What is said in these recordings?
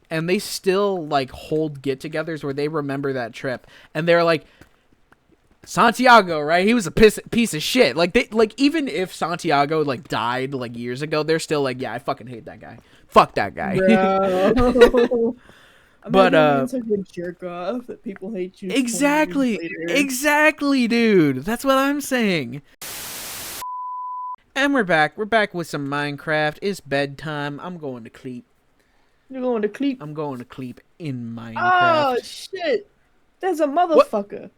and they still like hold get-togethers where they remember that trip, and they're like, Santiago, right? He was a piece of shit. Like they like even if Santiago like died like years ago, they're still like, yeah, I fucking hate that guy. Fuck that guy. Bro. But Imagine being such a jerk off that people hate you 20 years later. exactly, dude. That's what I'm saying. And we're back. We're back with some Minecraft. It's bedtime. I'm going to sleep. You're going to sleep. I'm going to sleep in Minecraft. Oh shit! There's a motherfucker.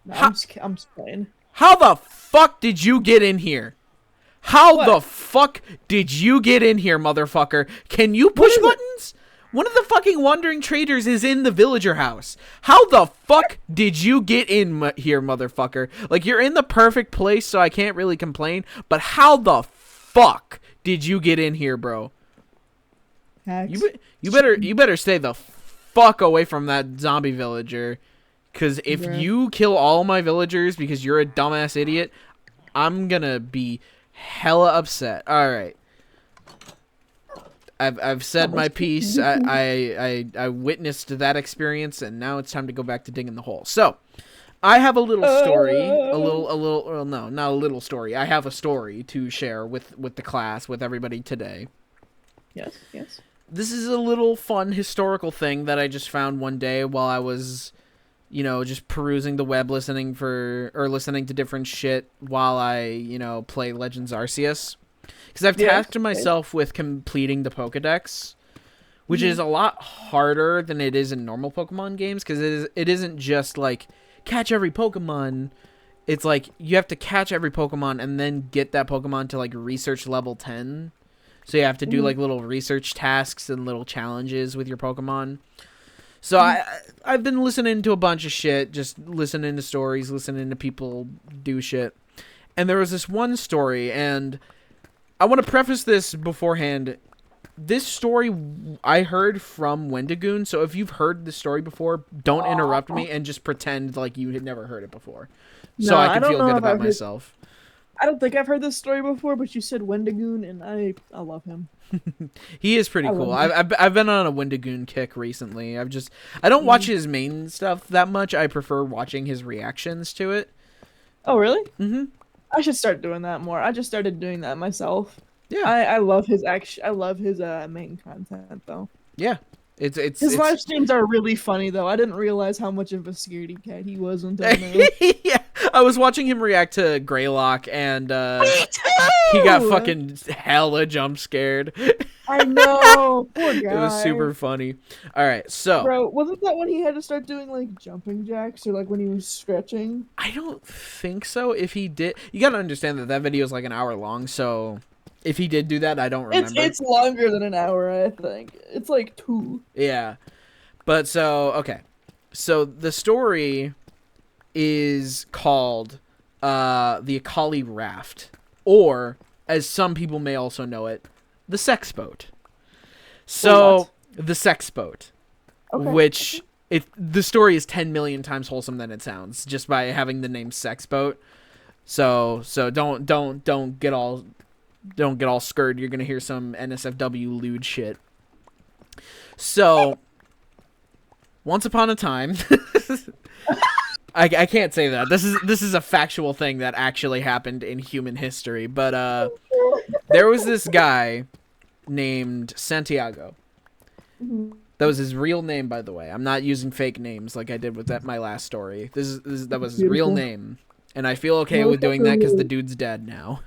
No, I'm just playing. How the fuck did you get in here? How the fuck did you get in here, motherfucker? Can you push buttons? One of the fucking wandering traders is in the villager house. How the fuck did you get in here, motherfucker? Like, you're in the perfect place, so I can't really complain. But how the fuck did you get in here, bro? You better stay the fuck away from that zombie villager. Because if you kill all my villagers because you're a dumbass idiot, I'm gonna be hella upset. All right, I've said my piece. I witnessed that experience, and now it's time to go back to digging the hole. So, I have a little story, well, no, not a little story. I have a story to share with the class, with everybody today. Yes, yes. This is a little fun historical thing that I just found one day while I was, you know, just perusing the web, listening to different shit while I, play Legends Arceus. Because I've tasked myself with completing the Pokedex, which is a lot harder than it is in normal Pokemon games, because it isn't just, like, catch every Pokemon. It's like, you have to catch every Pokemon and then get that Pokemon to, like, research level 10. So you have to do, like, little research tasks and little challenges with your Pokemon. So I've been listening to a bunch of shit, just listening to stories, listening to people do shit. And there was this one story, and I want to preface this beforehand. This story I heard from Wendigoon, so if you've heard this story before, don't interrupt me and just pretend like you had never heard it before. So I can feel good about myself. I don't think I've heard this story before, but you said Wendigoon, and I love him. He is pretty cool. I've been on a Wendigoon kick recently. I don't watch his main stuff that much. I prefer watching his reactions to it. Oh, really? Mm-hmm. I should start doing that more. I just started doing that myself. Yeah. I love his I love his main content though. Yeah. His live streams are really funny though. I didn't realize how much of a scaredy cat he was until now. Yeah. I was watching him react to Greylock, and he got fucking hella jump scared. I know. Poor guy. It was super funny. All right, so bro, wasn't that when he had to start doing like jumping jacks, or like when he was stretching? I don't think so. If he did, you gotta understand that video is like an hour long, so if he did do that, I don't remember. It's longer than an hour, I think. It's like 2. Yeah. But so, okay. So the story is called the Acali Raft, or as some people may also know it, the sex boat. So the sex boat, which the story is 10 million times wholesome than it sounds just by having the name sex boat. So don't get all scared. You're gonna hear some NSFW lewd shit. So once upon a time. I can't say that. This is a factual thing that actually happened in human history. But there was this guy named Santiago. That was his real name, by the way. I'm not using fake names like I did with my last story. That was his real name, and I feel okay with doing that because the dude's dead now.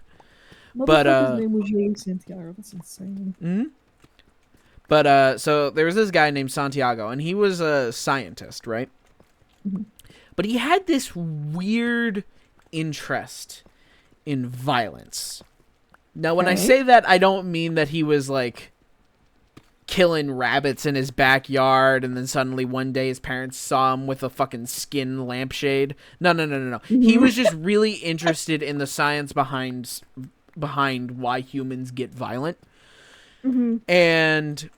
But his name was really Santiago. That's insane. Mm-hmm. But so there was this guy named Santiago, and he was a scientist, right? Mm-hmm. But he had this weird interest in violence. Now, when I say that, I don't mean that he was, like, killing rabbits in his backyard and then suddenly one day his parents saw him with a fucking skin lampshade. No. He was just really interested in the science behind why humans get violent. Mm-hmm. And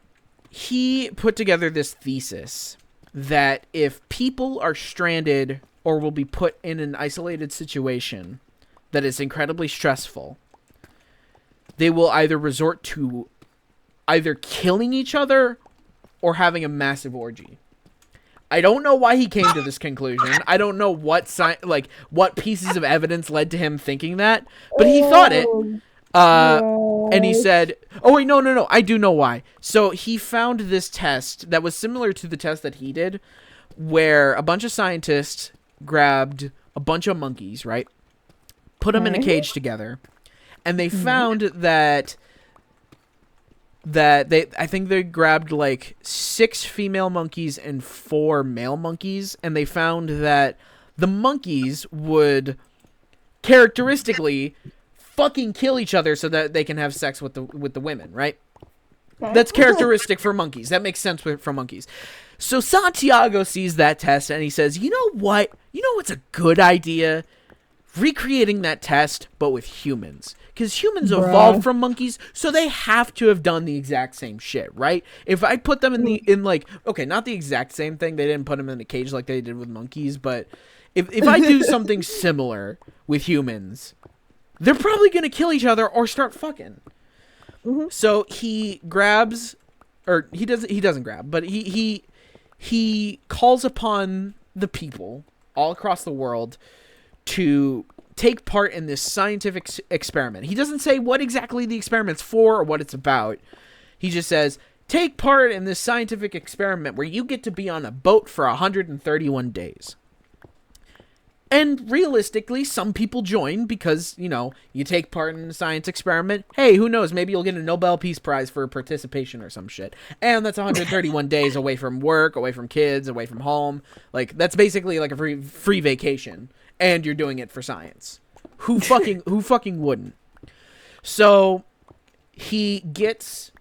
he put together this thesis that if people are stranded or will be put in an isolated situation that is incredibly stressful, they will either resort to either killing each other or having a massive orgy. I don't know why he came to this conclusion. I don't know what what pieces of evidence led to him thinking that, but he thought it. And he said, oh wait, no, I do know why. So he found this test that was similar to the test that he did, where a bunch of scientists grabbed a bunch of monkeys, right? Put them in a cage together, and they found that I think they grabbed like 6 female monkeys and 4 male monkeys, and they found that the monkeys would characteristically fucking kill each other so that they can have sex with the women, right? Okay. That's characteristic for monkeys. That makes sense for monkeys. So Santiago sees that test and he says, you know what? You know what's a good idea? Recreating that test, but with humans. Because humans evolved from monkeys, so they have to have done the exact same shit, right? If I put them in like, okay, not the exact same thing. They didn't put them in a cage like they did with monkeys, but if I do something similar with humans, they're probably going to kill each other or start fucking. So he grabs, or he doesn't grab, but he calls upon the people all across the world to take part in this scientific experiment. He doesn't say what exactly the experiment's for or what it's about. He just says, take part in this scientific experiment where you get to be on a boat for 131 days. And realistically, some people join because, you know, you take part in a science experiment. Hey, who knows? Maybe you'll get a Nobel Peace Prize for participation or some shit. And that's 131 days away from work, away from kids, away from home. Like, that's basically like a free vacation. And you're doing it for science. Who fucking wouldn't? So he gets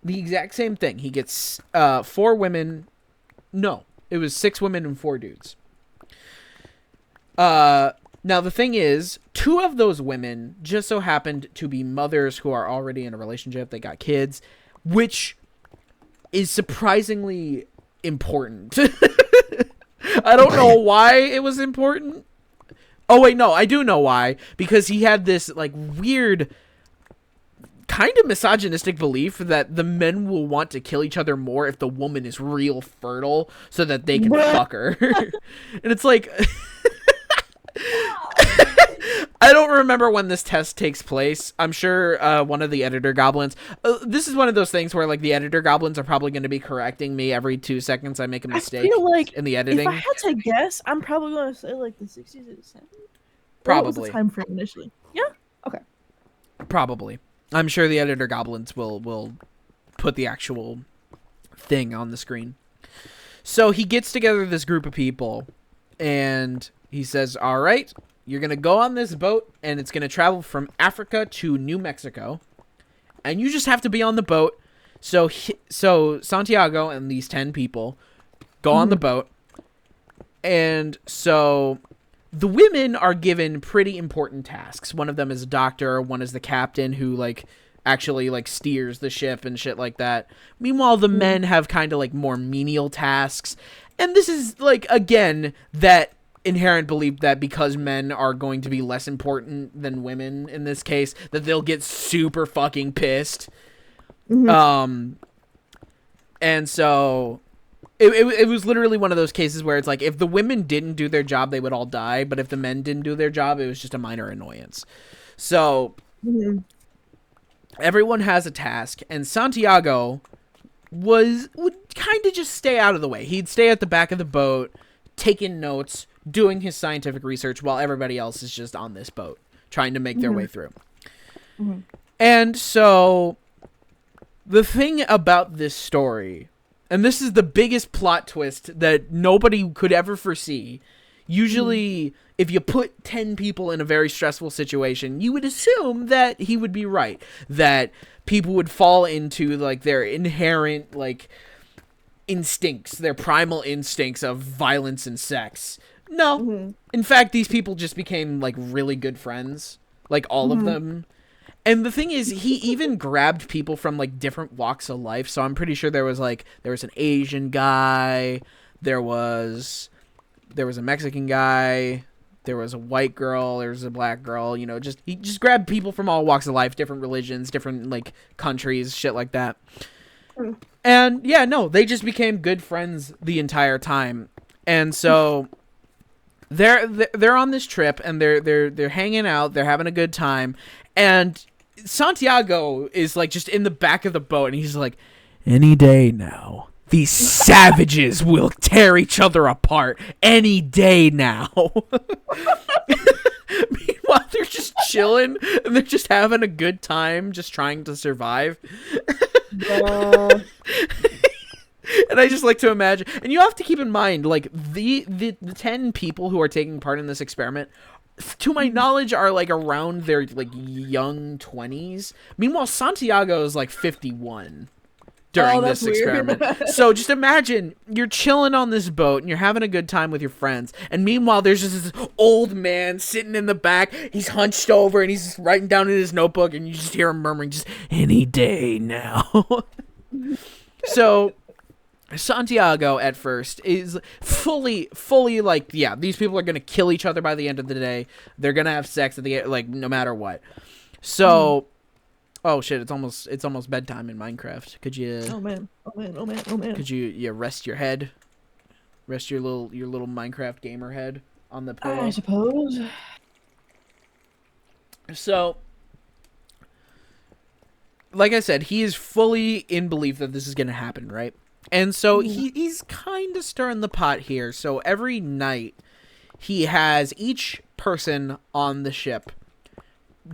the exact same thing. He gets 4 women. No, it was 6 women and 4 dudes. Now the thing is, 2 of those women just so happened to be mothers who are already in a relationship. They got kids, which is surprisingly important. I don't know why it was important. Oh wait, no, I do know why. Because he had this like weird, kind of misogynistic belief that the men will want to kill each other more if the woman is real fertile so that they can fuck her. And it's like, I don't remember when this test takes place. I'm sure one of the editor goblins. This is one of those things where like the editor goblins are probably going to be correcting me every 2 seconds I make a mistake. I feel like in the editing. If I had to guess, I'm probably going to say like the 60s or the 70s. Probably. What was the time frame initially? Yeah. Okay. Probably. I'm sure the editor goblins will put the actual thing on the screen. So he gets together this group of people, and he says, "All right, you're gonna go on this boat, and it's gonna travel from Africa to New Mexico, and you just have to be on the boat." So Santiago and these 10 people go on the boat, and so the women are given pretty important tasks. One of them is a doctor, one is the captain who like actually like steers the ship and shit like that. Meanwhile, the men have kind of like more menial tasks, and this is like again that inherent belief that because men are going to be less important than women in this case, that they'll get super fucking pissed. And so it was literally one of those cases where it's like if the women didn't do their job, they would all die, but if the men didn't do their job, it was just a minor annoyance. So everyone has a task, and Santiago would kind of just stay out of the way. He'd stay at the back of the boat, taking notes, doing his scientific research while everybody else is just on this boat trying to make their way through. And so the thing about this story, and this is the biggest plot twist that nobody could ever foresee, usually if you put 10 people in a very stressful situation, you would assume that he would be right, that people would fall into like their inherent like instincts, their primal instincts of violence and sex. No. In fact, these people just became like really good friends, like all of them. And the thing is, he even grabbed people from like different walks of life. So I'm pretty sure there was an Asian guy, there was a Mexican guy, there was a white girl, there was a black girl, you know, he just grabbed people from all walks of life, different religions, different like countries, shit like that. And yeah, no, they just became good friends the entire time. And so they're on this trip and they're hanging out, they're having a good time, and Santiago is like just in the back of the boat and he's like, any day now these savages will tear each other apart any day now. Meanwhile, they're just chilling and they're just having a good time, just trying to survive. And I just like to imagine, and you have to keep in mind, like the 10 people who are taking part in this experiment, to my knowledge, are like around their like young 20s. Meanwhile, Santiago is like 51 during this experiment. So just imagine you're chilling on this boat and you're having a good time with your friends, and meanwhile there's just this old man sitting in the back. He's hunched over and he's just writing down in his notebook, and you just hear him murmuring, just any day now. So Santiago at first is fully like, yeah, these people are gonna kill each other by the end of the day. They're gonna have sex at the end, like no matter what. So oh shit, it's almost bedtime in Minecraft. Could you Oh man. could you rest your head? Rest your little Minecraft gamer head on the pillow? I suppose. So like I said, he is fully in belief that this is gonna happen, right? And so he's kind of stirring the pot here. So every night he has each person on the ship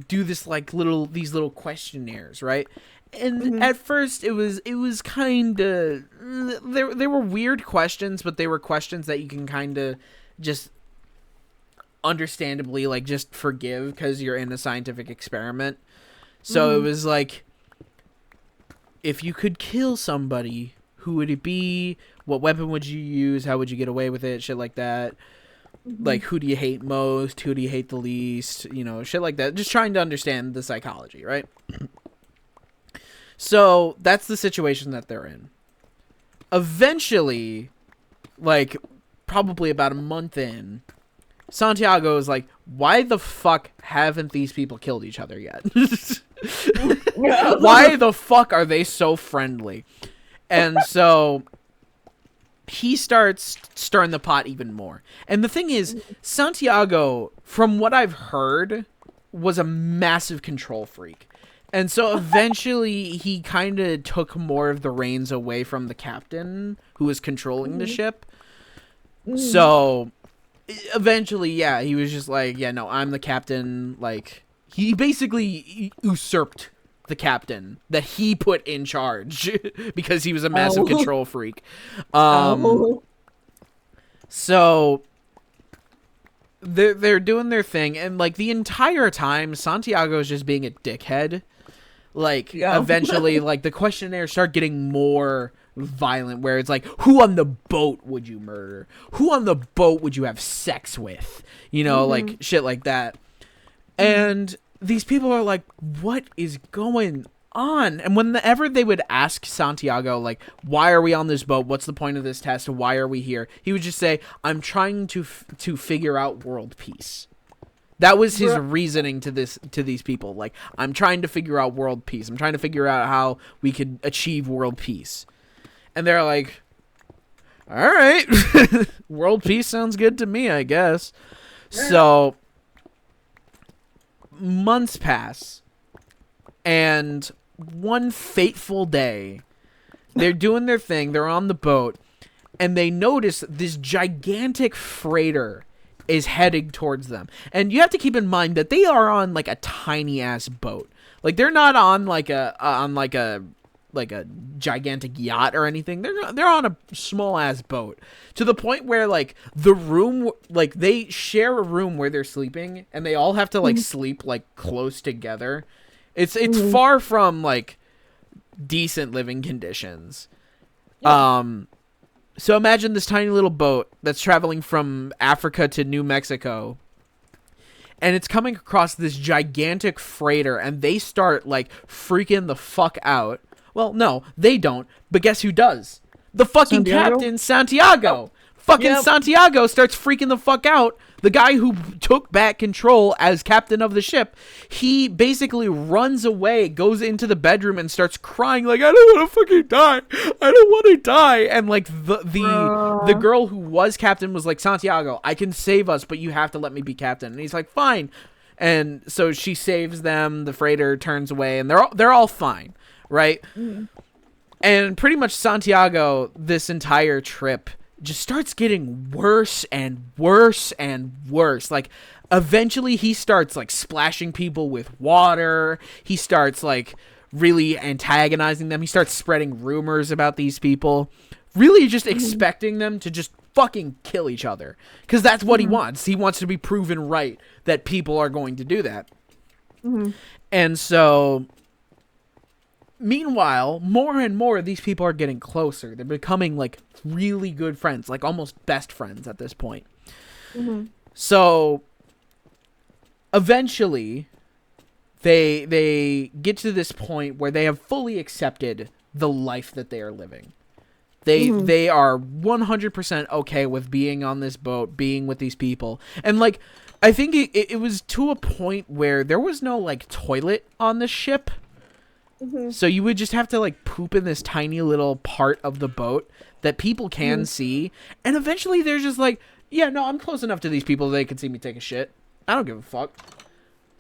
do this like these little questionnaires, right? And at first it was kind of, they were weird questions, but they were questions that you can kind of just understandably like just forgive because you're in a scientific experiment. So it was like, if you could kill somebody, who would it be? What weapon would you use? How would you get away with it? Shit like that. Like, who do you hate most? Who do you hate the least? You know, shit like that. Just trying to understand the psychology, right? So that's the situation that they're in. Eventually, like, probably about a month in, Santiago is like, why the fuck haven't these people killed each other yet? Why the fuck are they so friendly? And so he starts stirring the pot even more. And the thing is, Santiago, from what I've heard, was a massive control freak. And so eventually he kind of took more of the reins away from the captain who was controlling the ship. So eventually, yeah, he was just like, yeah, no, I'm the captain. Like, he basically usurped the captain that he put in charge because he was a massive control freak. So they're doing their thing, and like the entire time Santiago is just being a dickhead. Like eventually like the questionnaires start getting more violent, where it's like, who on the boat would you murder? Who on the boat would you have sex with? You know, like shit like that. And these people are like, what is going on? And whenever they would ask Santiago, like, why are we on this boat? What's the point of this test? Why are we here? He would just say, I'm trying to figure out world peace. That was his reasoning to these people. Like, I'm trying to figure out world peace. I'm trying to figure out how we could achieve world peace. And they're like, all right, world peace sounds good to me, I guess. So months pass, and one fateful day, they're doing their thing, they're on the boat, and they notice this gigantic freighter is heading towards them. And you have to keep in mind that they are on like a tiny ass boat. Like, they're not on like a gigantic yacht or anything. They're on a small ass boat, to the point where like the room, like they share a room where they're sleeping, and they all have to like sleep like close together. It's far from like decent living conditions. So imagine this tiny little boat that's traveling from Africa to New Mexico, and it's coming across this gigantic freighter, and they start like freaking the fuck out. Well, no, they don't. But guess who does? The fucking captain, Santiago. Santiago starts freaking the fuck out. the guy who took back control as captain of the ship, he basically runs away, goes into the bedroom and starts crying like, I don't want to fucking die. I don't want to die. And like the girl who was captain was like, Santiago, I can save us, but you have to let me be captain. And he's like, fine. And so she saves them. The freighter turns away, and they're all fine, right? And pretty much Santiago, this entire trip, just starts getting worse and worse and worse. Like, eventually he starts like splashing people with water. He starts like really antagonizing them. He starts spreading rumors about these people, really just expecting them to just fucking kill each other, because that's what he wants. He wants to be proven right that people are going to do that. And so meanwhile, more and more of these people are getting closer. They're becoming like really good friends, like almost best friends at this point. So eventually they get to this point where they have fully accepted the life that they are living. They are 100% okay with being on this boat, being with these people. And like, I think it was to a point where there was no like toilet on the ship. So you would just have to like poop in this tiny little part of the boat that people can see. And eventually they're just like, yeah, no, I'm close enough to these people that they can see me take a shit. I don't give a fuck.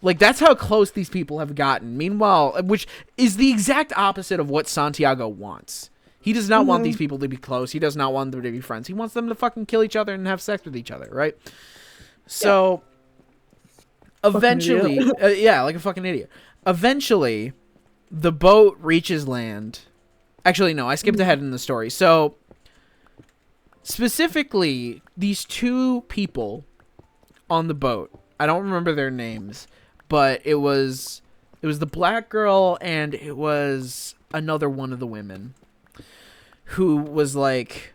Like, that's how close these people have gotten. Meanwhile, which is the exact opposite of what Santiago wants. He does not want these people to be close. He does not want them to be friends. He wants them to fucking kill each other and have sex with each other, right? So, eventually... yeah, like a fucking idiot. Eventually, the boat reaches land. Actually, no, I skipped ahead in the story. So, specifically, these two people on the boat, I don't remember their names, but it was the black girl and it was another one of the women, who was like,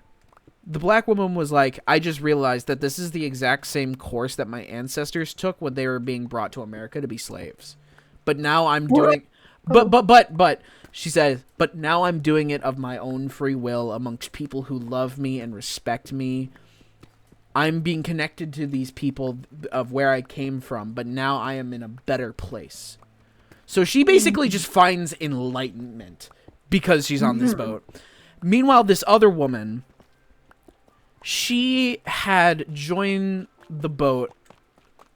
the black woman was like, I just realized that this is the exact same course that my ancestors took when they were being brought to America to be slaves. But now I'm doing, but she says, but now I'm doing it of my own free will amongst people who love me and respect me. I'm being connected to these people of where I came from, but now I am in a better place. So she basically just finds enlightenment because she's on this boat. Meanwhile, this other woman, she had joined the boat,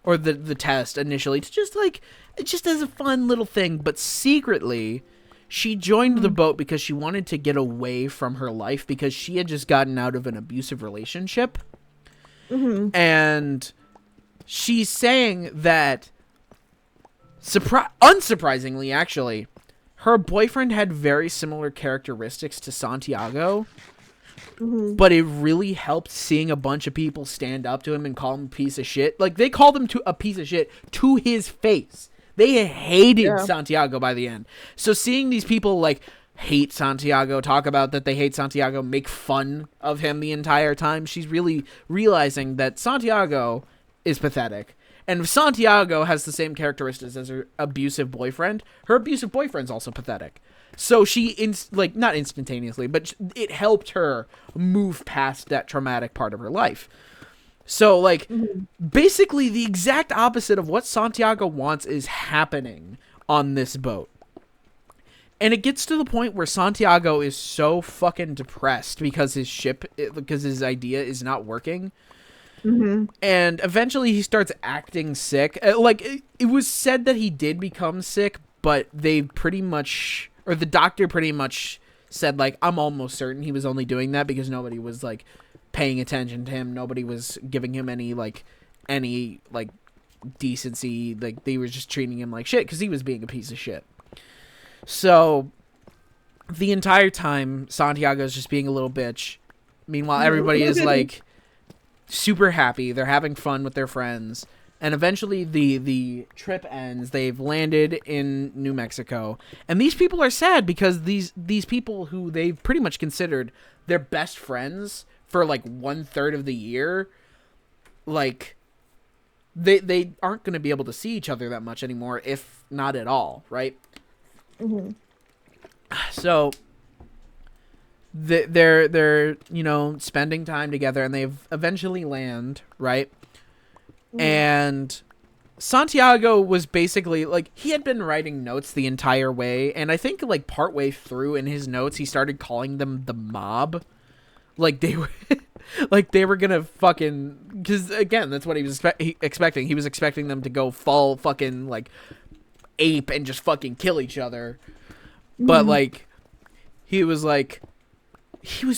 or the test initially, to just as a fun little thing, but secretly, she joined the boat because she wanted to get away from her life because she had just gotten out of an abusive relationship. And she's saying that, unsurprisingly, actually, her boyfriend had very similar characteristics to Santiago, but it really helped seeing a bunch of people stand up to him and call him a piece of shit. Like, they called him a piece of shit to his face. They hated Santiago by the end. So seeing these people, like, hate Santiago, talk about that they hate Santiago, make fun of him the entire time, she's really realizing that Santiago is pathetic. And if Santiago has the same characteristics as her abusive boyfriend, her abusive boyfriend's also pathetic. So she, not instantaneously, but it helped her move past that traumatic part of her life. So, like, basically the exact opposite of what Santiago wants is happening on this boat. And it gets to the point where Santiago is so fucking depressed because his idea is not working. And eventually he starts acting sick. It was said that he did become sick, but they pretty much, or the doctor pretty much said, like, I'm almost certain he was only doing that because nobody was, like, paying attention to him. Nobody was giving him any decency. Like, they were just treating him like shit because he was being a piece of shit. So, the entire time, Santiago's just being a little bitch. Meanwhile, everybody is, like, super happy. They're having fun with their friends. And eventually, the trip ends. They've landed in New Mexico. And these people are sad because these people who they've pretty much considered their best friends for, like, 1/3 of the year, like, they aren't going to be able to see each other that much anymore, if not at all, right? So they're spending time together, and they've eventually land, right? And Santiago was basically like, he had been writing notes the entire way, and I think like partway through in his notes he started calling them the mob, like they were like they were gonna fucking, because again that's what he was expecting. He was expecting them to go fall fucking like ape and just fucking kill each other. But like he was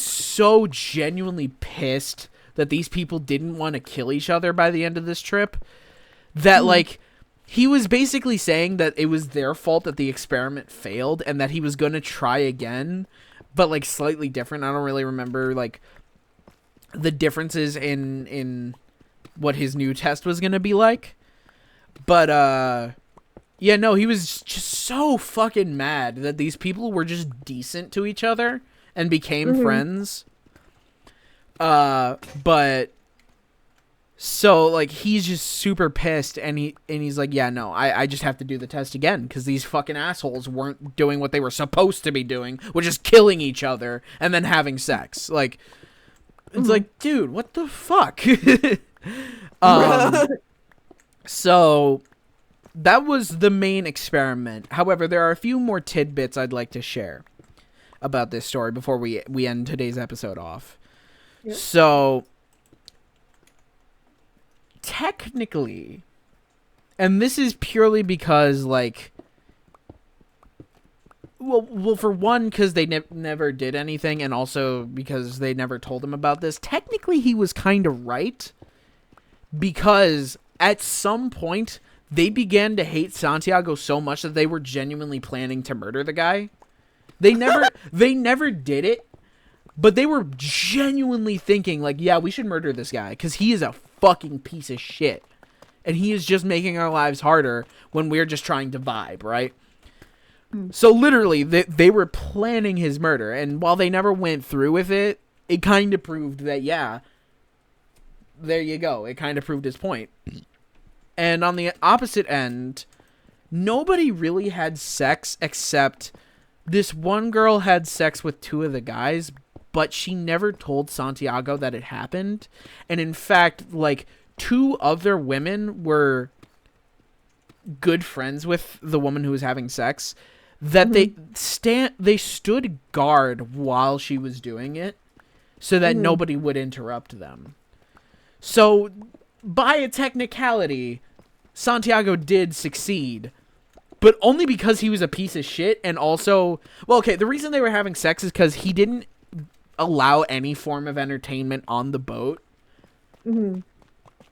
so genuinely pissed that these people didn't want to kill each other by the end of this trip that like he was basically saying that it was their fault that the experiment failed and that he was going to try again, but like slightly different. I don't really remember like the differences in what his new test was going to be like. But yeah, no, he was just so fucking mad that these people were just decent to each other and became friends. But so like he's just super pissed, and he's like, yeah, no, I just have to do the test again because these fucking assholes weren't doing what they were supposed to be doing, which is killing each other and then having sex. Like, it's like, dude, what the fuck? So that was the main experiment. However, there are a few more tidbits I'd like to share about this story before we end today's episode off. Yep. So, technically, and this is purely because, like, well, for one, because they never did anything, and also because they never told him about this, technically he was kind of right, because at some point they began to hate Santiago so much that they were genuinely planning to murder the guy. They never did it, but they were genuinely thinking, like, yeah, we should murder this guy because he is a fucking piece of shit. And he is just making our lives harder when we're just trying to vibe, right? So literally, they were planning his murder. And while they never went through with it, it kind of proved that, yeah, there you go. It kind of proved his point. And on the opposite end, nobody really had sex except this one girl had sex with two of the guys, but she never told Santiago that it happened. And in fact, like, two other women were good friends with the woman who was having sex, that they stood guard while she was doing it so that nobody would interrupt them. So, by a technicality, Santiago did succeed, but only because he was a piece of shit. And also, well, okay, the reason they were having sex is because he didn't allow any form of entertainment on the boat.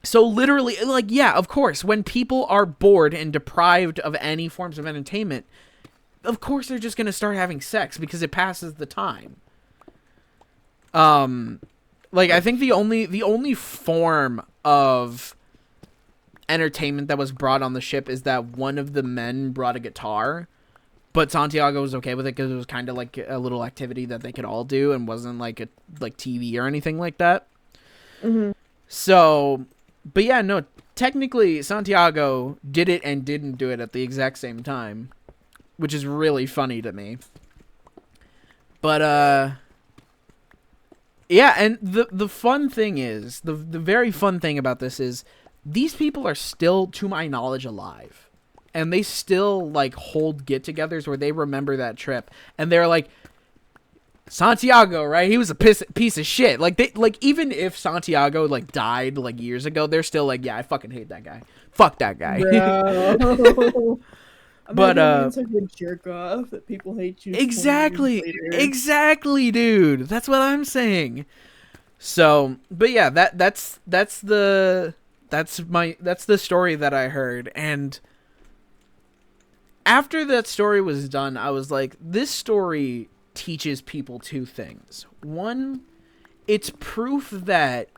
So literally, like, yeah, of course, when people are bored and deprived of any forms of entertainment, of course they're just going to start having sex because it passes the time. Like, I think the only form of entertainment that was brought on the ship is that one of the men brought a guitar, but Santiago was okay with it because it was kind of like a little activity that they could all do and wasn't like a TV or anything like that. So, but yeah, no, technically Santiago did it and didn't do it at the exact same time, which is really funny to me. But yeah, and the fun thing is, the very fun thing about this is, these people are still, to my knowledge, alive. And they still, like, hold get-togethers where they remember that trip. And they're like, Santiago, right? He was a piece of shit. Like, even if Santiago, like, died, like, years ago, they're still like, yeah, I fucking hate that guy. Fuck that guy. But, it's like a jerk off that people hate you. Exactly, dude. That's what I'm saying. So, but yeah, that's the story that I heard. And after that story was done, I was like, this story teaches people two things. One, it's proof that,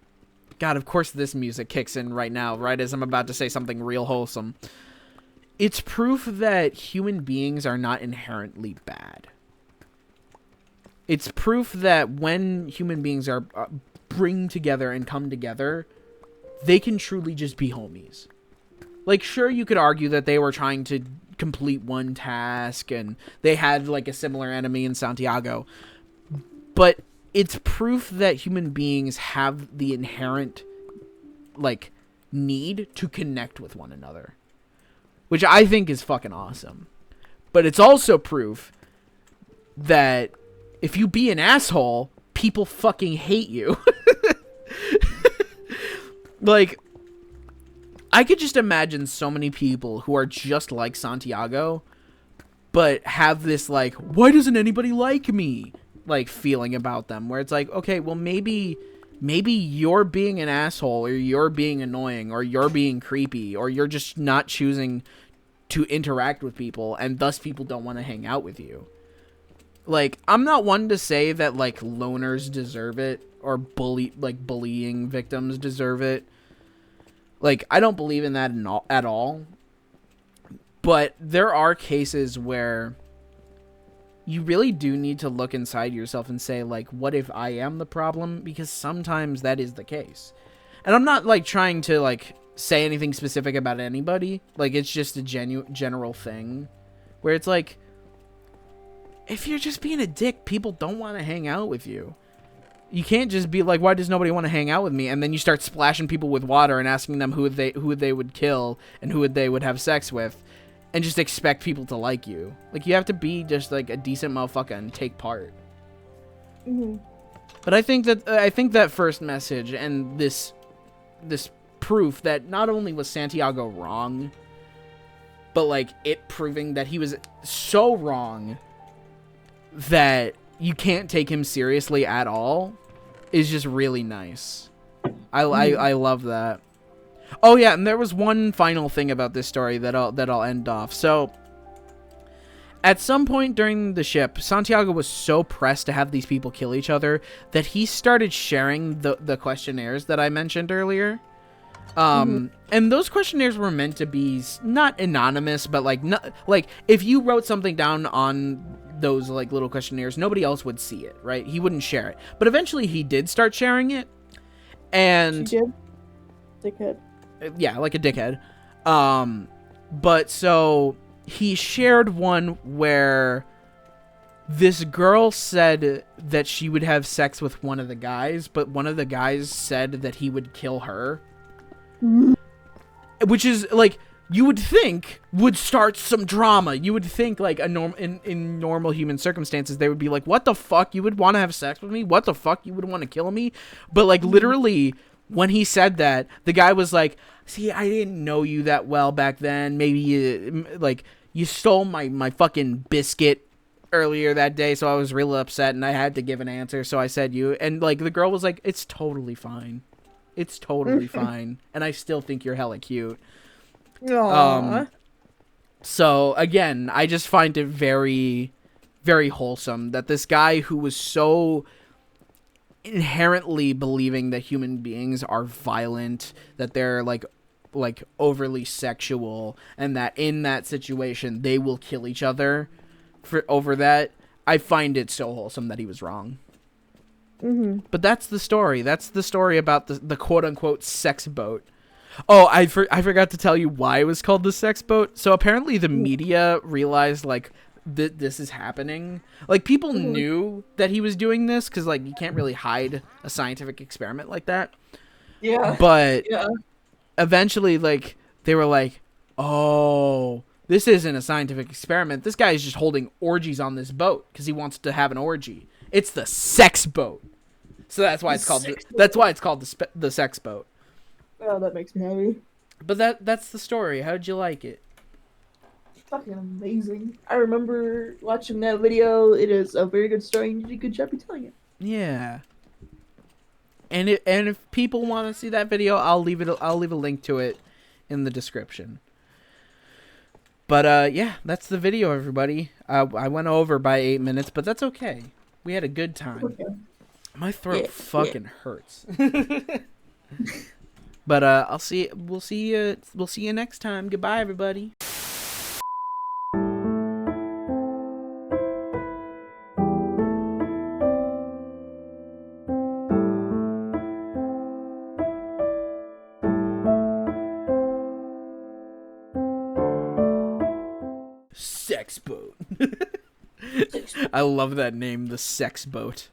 God, of course this music kicks in right now, right as I'm about to say something real wholesome. It's proof that human beings are not inherently bad. It's proof that when human beings are bring together and come together, they can truly just be homies. Like, sure, you could argue that they were trying to complete one task and they had, like, a similar enemy in Santiago. But it's proof that human beings have the inherent, like, need to connect with one another, which I think is fucking awesome. But it's also proof that if you be an asshole, people fucking hate you. Like, I could just imagine so many people who are just like Santiago, but have this, like, why doesn't anybody like me, like, feeling about them, where it's like, okay, well, maybe you're being an asshole, or you're being annoying, or you're being creepy, or you're just not choosing to interact with people, and thus people don't want to hang out with you. Like, I'm not one to say that, like, loners deserve it, or bullying victims deserve it. Like, I don't believe in that at all. But there are cases where you really do need to look inside yourself and say, like, what if I am the problem? Because sometimes that is the case. And I'm not, like, trying to, like, say anything specific about anybody. Like, it's just a general thing where it's like, if you're just being a dick, people don't want to hang out with you. You can't just be like, why does nobody want to hang out with me? And then you start splashing people with water and asking them who they would kill and who they would have sex with, and just expect people to like you. Like, you have to be just like a decent motherfucker and take part. Mm-hmm. But I think that first message and this proof that not only was Santiago wrong, but like it proving that he was so wrong that you can't take him seriously at all is just really nice. I love that. Oh yeah, and there was one final thing about this story that I'll end off. So at some point during the ship, Santiago was so pressed to have these people kill each other that he started sharing the questionnaires that I mentioned earlier. And those questionnaires were meant to be not anonymous, but like if you wrote something down on those like little questionnaires, nobody else would see it, right? He wouldn't share it. But eventually he did start sharing it. And she did? Dickhead. Yeah, like a dickhead. But so he shared one where this girl said that she would have sex with one of the guys, but one of the guys said that he would kill her. Which is like, you would think would start some drama. You would think like in normal human circumstances, they would be like, what the fuck? You would want to have sex with me? What the fuck? You would want to kill me? But like literally when he said that, the guy was like, see, I didn't know you that well back then. Maybe you stole my fucking biscuit earlier that day. So I was really upset and I had to give an answer. So I said you, and like the girl was like, it's totally fine. It's totally fine. And I still think you're hella cute. Aww. So again, I just find it very, very wholesome that this guy who was so inherently believing that human beings are violent, that they're like overly sexual, and that in that situation they will kill each other over that. I find it so wholesome that he was wrong. But that's the story. That's the story about the quote unquote sex boat. Oh, I forgot to tell you why it was called the sex boat. So apparently the media realized like this is happening. Like people knew that he was doing this because like you can't really hide a scientific experiment like that. Yeah. But eventually like they were like, oh, this isn't a scientific experiment. This guy is just holding orgies on this boat because he wants to have an orgy. It's the sex boat. So that's why it's called the sex boat. Oh, that makes me happy. But that's the story. How did you like it? Fucking amazing. I remember watching that video. It is a very good story, and you did a good job of telling it. Yeah. And if people want to see that video, I'll leave a link to it in the description. But yeah, that's the video, everybody. I went over by 8 minutes, but that's okay. We had a good time. Okay. My throat fucking hurts. But we'll see you next time. Goodbye, everybody. Sex boat. I love that name, the sex boat.